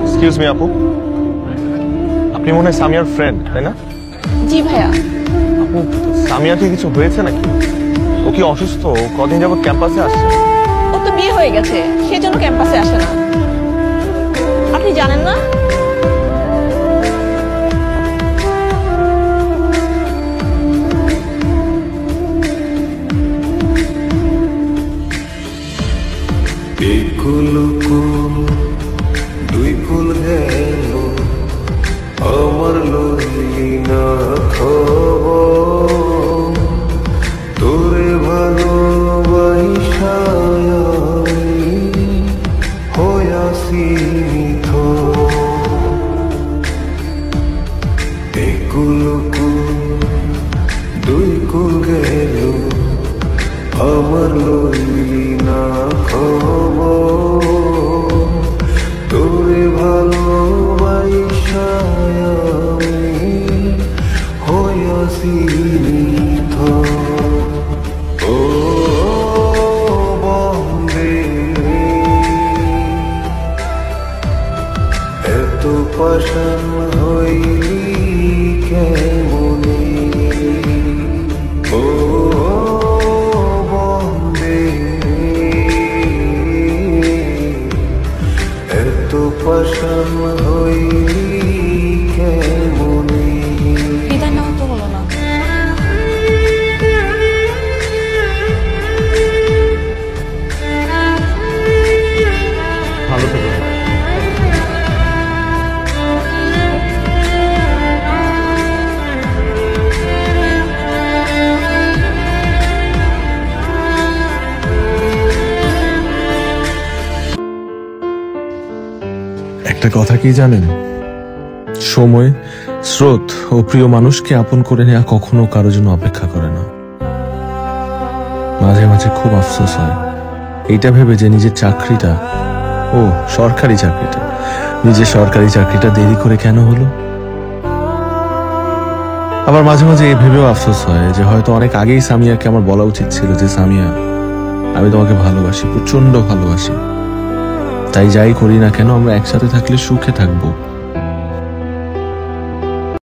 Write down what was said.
Excuse me আপু, আপনি মনে হয় সামিয়ার ফ্রেন্ড তাই না? জি ভাইয়া। আপু, সামিয়ার কি কিছু হয়েছে নাকি? ও কি অসুস্থ? কদিন যাবত ক্যাম্পাসে আসছে? ও তো বিয়ে হয়ে গেছে, সেজন্য ক্যাম্পাসে আসে না। আপনি জানেন না? দুই কুল গেল আমার লইলি না খবর, তোরে ভালোবাসা হইয়াছি নিথর। একুল দুই কুল গেল আমার লইলি না খবর, তোরে ভালোবাসা হইয়াছি নিথর। ও বন্দে এত পাষাণ হইলি কেমনে, ও বন্দে এত পাষাণ হইলি কেমনে। বিদায় নেওয়া তো হলো না। ভালো থেকো। একটা কথা কি জানেন, সময়, স্রোত ও প্রিয় মানুষকে আপন করে নেওয়া কখনো কারো জন্য অপেক্ষা করে না। মাঝে মাঝে খুব আফসোস হয় এইটা ভেবে যে নিজের চাকরিটা, নিজের সরকারি চাকরিটা দেরি করে কেন হলো। আবার মাঝে মাঝে এই ভেবেও আফসোস হয় যে হয়তো অনেক আগেই সামিয়াকে আমার বলা উচিত ছিল যে সামিয়া, আমি তোমাকে ভালোবাসি, প্রচন্ড ভালোবাসি। তাই যাই করি না কেন আমরা একসাথে থাকলে সুখে থাকবো।